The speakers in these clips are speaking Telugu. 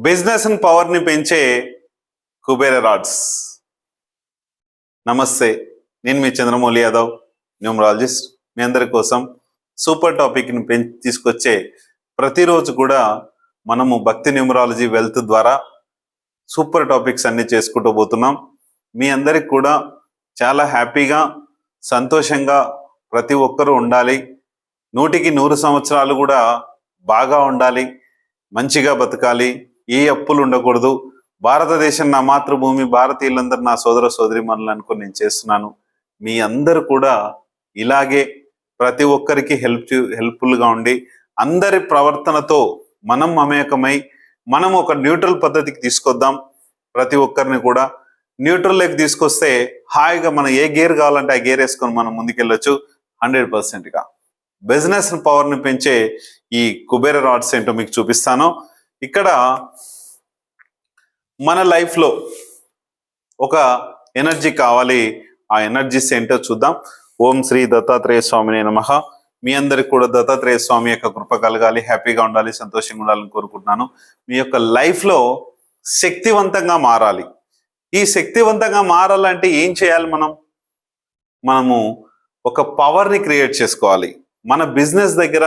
బిజినెస్ పవర్ని పెంచే కుబేర రాడ్స్. నమస్తే, నేను మీ చంద్రమౌళి యాదవ్, న్యూమరాలజిస్ట్. మీ అందరి కోసం సూపర్ టాపిక్ని తీసుకొచ్చే ప్రతిరోజు కూడా మనము భక్తి న్యూమరాలజీ వెల్త్ ద్వారా సూపర్ టాపిక్స్ అన్ని చేసుకుంటూ పోతున్నాం. మీ అందరికి కూడా చాలా హ్యాపీగా సంతోషంగా ప్రతి ఒక్కరూ ఉండాలి. 100 సంవత్సరాలు కూడా బాగా ఉండాలి, మంచిగా బతకాలి, ఏ అప్పులు ఉండకూడదు. భారతదేశం నా మాతృభూమి, భారతీయులందరూ నా సోదర సోదరిమణులు అనుకుని నేను చేస్తున్నాను. మీ అందరూ కూడా ఇలాగే ప్రతి ఒక్కరికి హెల్ప్ఫుల్గా ఉండి అందరి ప్రవర్తనతో మనం మమేకమై మనం ఒక న్యూట్రల్ పద్ధతికి తీసుకొద్దాం. ప్రతి ఒక్కరిని కూడా న్యూట్రల్లోకి తీసుకొస్తే హాయిగా మనం ఏ గేర్ కావాలంటే ఆ గేర్ వేసుకొని మనం ముందుకెళ్ళొచ్చు 100%గా. బిజినెస్ పవర్ని పెంచే ఈ కుబేర రాడ్స్ ఏంటో మీకు చూపిస్తాను. ఇక్కడ మన లైఫ్లో ఒక ఎనర్జీ కావాలి, ఆ ఎనర్జీస్ ఏంటో చూద్దాం. ఓం శ్రీ దత్తాత్రేయ స్వామినే నమః. మీ అందరికి కూడా దత్తాత్రేయ స్వామి యొక్క కృప కలగాలి, హ్యాపీగా ఉండాలి, సంతోషంగా ఉండాలని కోరుకుంటున్నాను. మీ యొక్క లైఫ్లో శక్తివంతంగా మారాలి. ఈ శక్తివంతంగా మారాలంటే ఏం చేయాలి? మనము ఒక పవర్ని క్రియేట్ చేసుకోవాలి. మన బిజినెస్ దగ్గర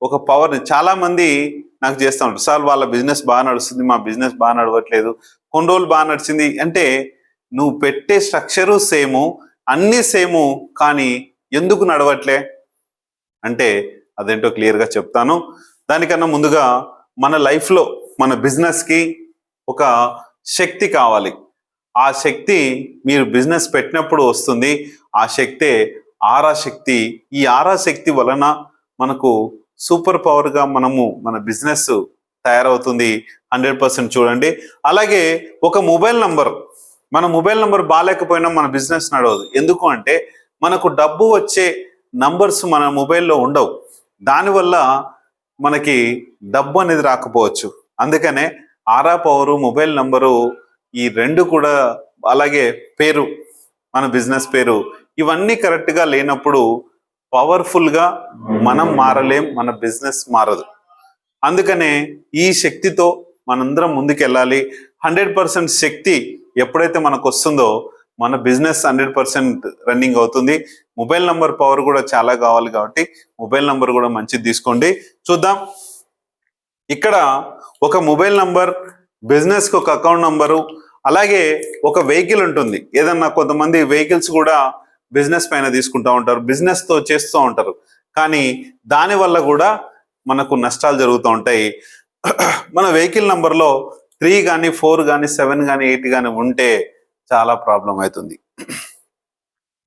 ఒక పవర్ని, చాలా మంది నాకు చేస్తూ ఉంటారు, సార్ వాళ్ళ బిజినెస్ బాగా నడుస్తుంది, మా బిజినెస్ బాగా నడవట్లేదు, కొన్ని రోజులు బాగా నడిచింది అంటే నువ్వు పెట్టే స్ట్రక్చరు సేము, అన్నీ సేము, కానీ ఎందుకు నడవట్లే అంటే అదేంటో క్లియర్గా చెప్తాను. దానికన్నా ముందుగా మన లైఫ్లో మన బిజినెస్కి ఒక శక్తి కావాలి. ఆ శక్తి మీరు బిజినెస్ పెట్టినప్పుడు వస్తుంది. ఆ శక్తే ఆరా శక్తి. ఈ ఆరా శక్తి వలన మనకు సూపర్ పవర్గా మన బిజినెస్ తయారవుతుంది. 100% చూడండి. అలాగే ఒక మొబైల్ నంబర్, మన మొబైల్ నంబర్ బాగాలేకపోయినా మన బిజినెస్ నడవదు. ఎందుకు అంటే మనకు డబ్బు వచ్చే నంబర్స్ మన మొబైల్లో ఉండవు. దానివల్ల మనకి డబ్బు అనేది రాకపోవచ్చు. అందుకనే ఆరా పవరు, మొబైల్ నంబరు, ఈ రెండు కూడా, అలాగే పేరు, మన బిజినెస్ పేరు, ఇవన్నీ కరెక్ట్గా లేనప్పుడు పవర్ఫుల్గా మనం మారలేం, మన బిజినెస్ మారదు. అందుకనే ఈ శక్తితో మనందరం ముందుకెళ్ళాలి. 100% శక్తి ఎప్పుడైతే మనకు వస్తుందో మన బిజినెస్ 100% రన్నింగ్ అవుతుంది. మొబైల్ నంబర్ పవర్ కూడా చాలా కావాలి కాబట్టి మొబైల్ నంబర్ కూడా మంచిది తీసుకోండి. చూద్దాం. ఇక్కడ ఒక మొబైల్ నంబర్, బిజినెస్కి ఒక అకౌంట్ నంబరు, అలాగే ఒక వెహికల్ ఉంటుంది. ఏదన్నా కొంతమంది వెహికల్స్ కూడా బిజినెస్ పైన తీసుకుంటూ ఉంటారు, బిజినెస్తో చేస్తూ ఉంటారు, కానీ దానివల్ల కూడా మనకు నష్టాలు జరుగుతూ ఉంటాయి. మన వెహికల్ నంబర్లో 3 కానీ 4 కానీ 7 కానీ 8 కానీ ఉంటే చాలా ప్రాబ్లం అవుతుంది.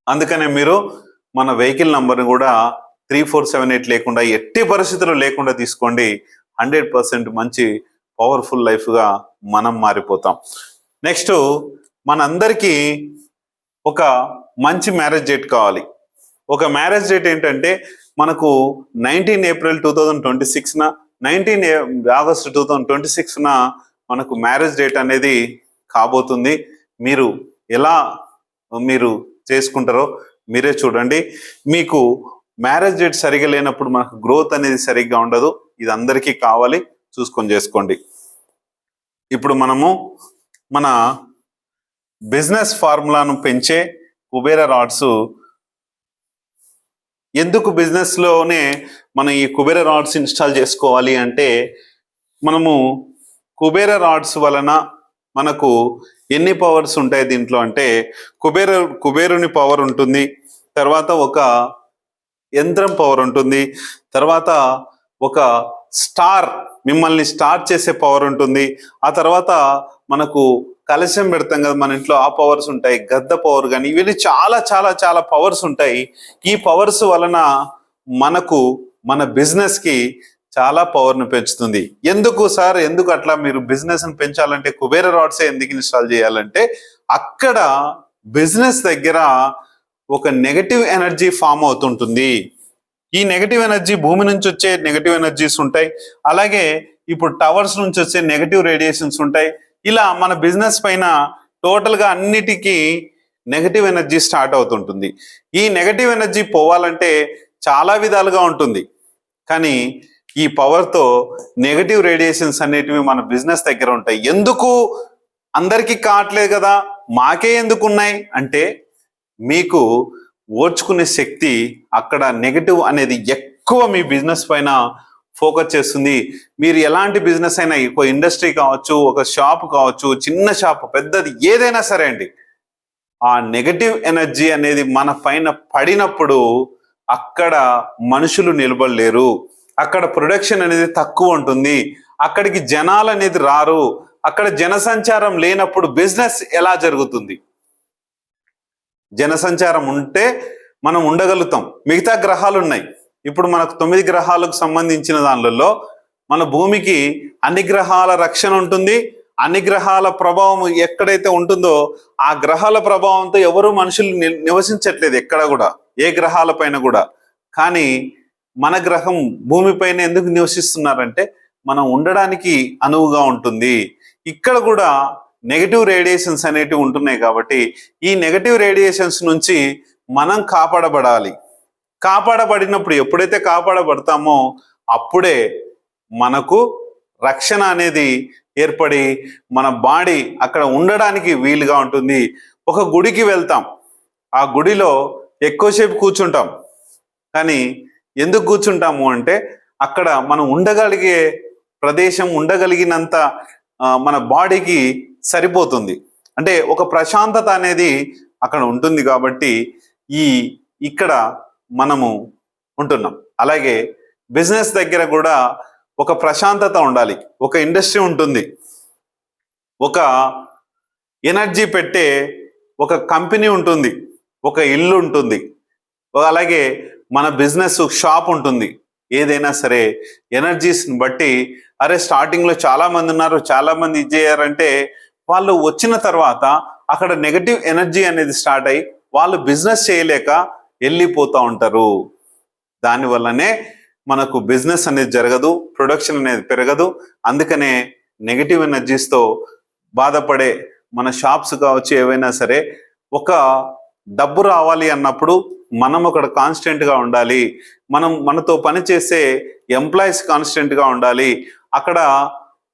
అందుకనే మీరు మన వెహికల్ నంబర్ని కూడా 3, 4, 7, 8 లేకుండా, ఎట్టి పరిస్థితుల్లో లేకుండా తీసుకోండి. 100% మంచి పవర్ఫుల్ లైఫ్గా మనం మారిపోతాం. నెక్స్ట్, మనందరికీ ఒక మంచి మ్యారేజ్ డేట్ కావాలి. ఒక మ్యారేజ్ డేట్ ఏంటంటే మనకు 19 ఏప్రిల్ 2026న, 19 ఆగస్టు 2026న మనకు మ్యారేజ్ డేట్ అనేది కాబోతుంది. మీరు ఎలా చేసుకుంటారో మీరే చూడండి. మీకు మ్యారేజ్ డేట్ సరిగా లేనప్పుడు మనకు గ్రోత్ అనేది సరిగ్గా ఉండదు. ఇది అందరికీ కావాలి, చూసుకొని చేసుకోండి. ఇప్పుడు మనము మన బిజినెస్ ఫార్ములాను పెంచే కుబేర రాడ్స్, ఎందుకు బిజినెస్లోనే మనం ఈ కుబేర రాడ్స్ ఇన్స్టాల్ చేసుకోవాలి అంటే, మనము కుబేర రాడ్స్ వలన మనకు ఎన్ని పవర్స్ ఉంటాయి దీంట్లో అంటే, కుబేరుని పవర్ ఉంటుంది, తర్వాత ఒక యంత్రం పవర్ ఉంటుంది, తర్వాత ఒక స్టార్, మిమ్మల్ని స్టార్ట్ చేసే పవర్ ఉంటుంది, ఆ తర్వాత మనకు కలశం పెడతాం కదా మన ఇంట్లో, ఆ పవర్స్ ఉంటాయి, గద్ద పవర్ కానీ, ఇవన్నీ చాలా చాలా చాలా పవర్స్ ఉంటాయి. ఈ పవర్స్ వలన మనకు మన బిజినెస్కి చాలా పవర్ను పెంచుతుంది. ఎందుకు సార్, ఎందుకు అట్లా మీరు బిజినెస్ని పెంచాలంటే కుబేర రాడ్సే ఎందుకు ఇన్స్టాల్ చేయాలంటే, అక్కడ బిజినెస్ దగ్గర ఒక నెగటివ్ ఎనర్జీ ఫామ్ అవుతుంటుంది. ఈ నెగటివ్ ఎనర్జీ, భూమి నుంచి వచ్చే నెగటివ్ ఎనర్జీస్ ఉంటాయి, అలాగే ఇప్పుడు టవర్స్ నుంచి వచ్చే నెగటివ్ రేడియేషన్స్ ఉంటాయి. ఇలా మన బిజినెస్ పైన టోటల్గా అన్నిటికీ నెగటివ్ ఎనర్జీ స్టార్ట్ అవుతుంటుంది. ఈ నెగటివ్ ఎనర్జీ పోవాలంటే చాలా విధాలుగా ఉంటుంది, కానీ ఈ పవర్తో నెగటివ్ రేడియేషన్స్ అనేటివి మన బిజినెస్ దగ్గర ఉంటాయి. ఎందుకు అందరికీ కావట్లేదు కదా, మాకే ఎందుకు ఉన్నాయి అంటే, మీకు ఓర్చుకునే శక్తి అక్కడ నెగటివ్ అనేది ఎక్కువ మీ బిజినెస్ పైన ఫోకస్ చేస్తుంది. మీరు ఎలాంటి బిజినెస్ అయినా, ఒక ఇండస్ట్రీ కావచ్చు, ఒక షాప్ కావచ్చు, చిన్న షాప్ పెద్దది ఏదైనా సరే అండి, ఆ నెగటివ్ ఎనర్జీ అనేది మన పైన పడినప్పుడు అక్కడ మనుషులు నిలబడలేరు, అక్కడ ప్రొడక్షన్ అనేది తక్కువ ఉంటుంది, అక్కడికి జనాలు అనేది రారు. అక్కడ జనసంచారం లేనప్పుడు బిజినెస్ ఎలా జరుగుతుంది? జనసంచారం ఉంటే మనం ఉండగలుగుతాం. మిగతా గ్రహాలు ఉన్నాయి, ఇప్పుడు మనకు 9 గ్రహాలకు సంబంధించిన దానిలో మన భూమికి అన్ని గ్రహాల రక్షణ ఉంటుంది. అన్ని గ్రహాల ప్రభావం ఎక్కడైతే ఉంటుందో ఆ గ్రహాల ప్రభావంతో ఎవరు మనుషులు నివసించట్లేదు ఎక్కడ కూడా, ఏ గ్రహాల పైన కూడా. కానీ మన గ్రహం భూమిపైన ఎందుకు నివసిస్తున్నారంటే మనం ఉండడానికి అనువుగా ఉంటుంది. ఇక్కడ కూడా నెగటివ్ రేడియేషన్స్ అనేటివి ఉంటున్నాయి కాబట్టి ఈ నెగటివ్ రేడియేషన్స్ నుంచి మనం కాపాడబడాలి. కాపాడబడినప్పుడు, ఎప్పుడైతే కాపాడబడతామో అప్పుడే మనకు రక్షణ అనేది ఏర్పడి మన బాడీ అక్కడ ఉండడానికి వీలుగా ఉంటుంది. ఒక గుడికి వెళ్తాం, ఆ గుడిలో ఎక్కువసేపు కూర్చుంటాం. కానీ ఎందుకు కూర్చుంటాము అంటే అక్కడ మనం ఉండగలిగే ప్రదేశం, ఉండగలిగినంత మన బాడీకి సరిపోతుంది. అంటే ఒక ప్రశాంతత అనేది అక్కడ ఉంటుంది కాబట్టి ఇక్కడ మనము ఉంటున్నాం. అలాగే బిజినెస్ దగ్గర కూడా ఒక ప్రశాంతత ఉండాలి. ఒక ఇండస్ట్రీ ఉంటుంది, ఒక ఎనర్జీ పెట్టే ఒక కంపెనీ ఉంటుంది, ఒక ఇల్లు ఉంటుంది, అలాగే మన బిజినెస్ షాప్ ఉంటుంది. ఏదైనా సరే ఎనర్జీస్ని బట్టి, అరే స్టార్టింగ్లో చాలా మంది ఉన్నారు, చాలా మంది ఇది చేయారంటే వాళ్ళు వచ్చిన తర్వాత అక్కడ నెగటివ్ ఎనర్జీ అనేది స్టార్ట్ అయ్యి వాళ్ళు బిజినెస్ చేయలేక వెళ్ళిపోతూ ఉంటారు. దానివల్లనే మనకు బిజినెస్ అనేది జరగదు, ప్రొడక్షన్ అనేది పెరగదు. అందుకనే నెగటివ్ ఎనర్జీస్తో బాధపడే మన షాప్స్ కావచ్చు, ఏవైనా సరే, ఒక డబ్బు రావాలి అన్నప్పుడు మనం అక్కడ కాన్స్టెంట్గా ఉండాలి. మనతో పనిచేసే ఎంప్లాయీస్ కాన్స్టెంట్గా ఉండాలి. అక్కడ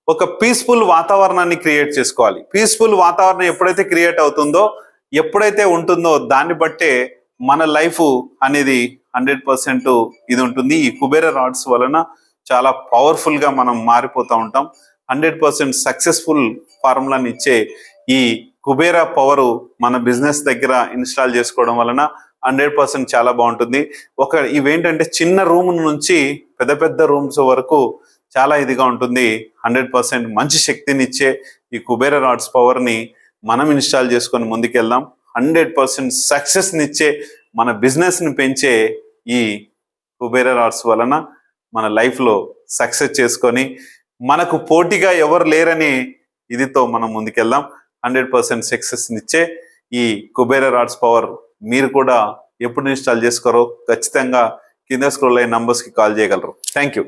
ఒక పీస్ఫుల్ వాతావరణాన్ని క్రియేట్ చేసుకోవాలి. పీస్ఫుల్ వాతావరణం ఎప్పుడైతే క్రియేట్ అవుతుందో, ఎప్పుడైతే ఉంటుందో దాన్ని బట్టే మన లైఫ్ అనేది 100% ఇది ఉంటుంది. ఈ కుబేర రాడ్స్ వలన చాలా పవర్ఫుల్గా మనం మారిపోతూ ఉంటాం. 100% సక్సెస్ఫుల్ ఫార్ములాని ఇచ్చే ఈ కుబేర పవరు మన బిజినెస్ దగ్గర ఇన్స్టాల్ చేసుకోవడం వలన 100% చాలా బాగుంటుంది. ఇవేంటంటే చిన్న రూమ్ నుంచి పెద్ద పెద్ద రూమ్స్ వరకు చాలా ఇదిగా ఉంటుంది. 100% మంచి శక్తిని ఇచ్చే ఈ కుబేర రాడ్స్ పవర్ని మనం ఇన్స్టాల్ చేసుకొని ముందుకెళ్దాం. 100% సక్సెస్ని ఇచ్చే, మన బిజినెస్ని పెంచే ఈ కుబేర రాడ్స్ వలన మన లైఫ్లో సక్సెస్ చేసుకొని మనకు పోటీగా ఎవరు లేరని ఇదితో మనం ముందుకెళ్దాం. 100% సక్సెస్ని ఇచ్చే ఈ కుబేర రాడ్స్ పవర్ మీరు కూడా ఎప్పుడు ఇన్స్టాల్ చేసుకోరో ఖచ్చితంగా కింద స్క్రోల్ అయిన నంబర్స్కి కాల్ చేయగలరు. Thank you.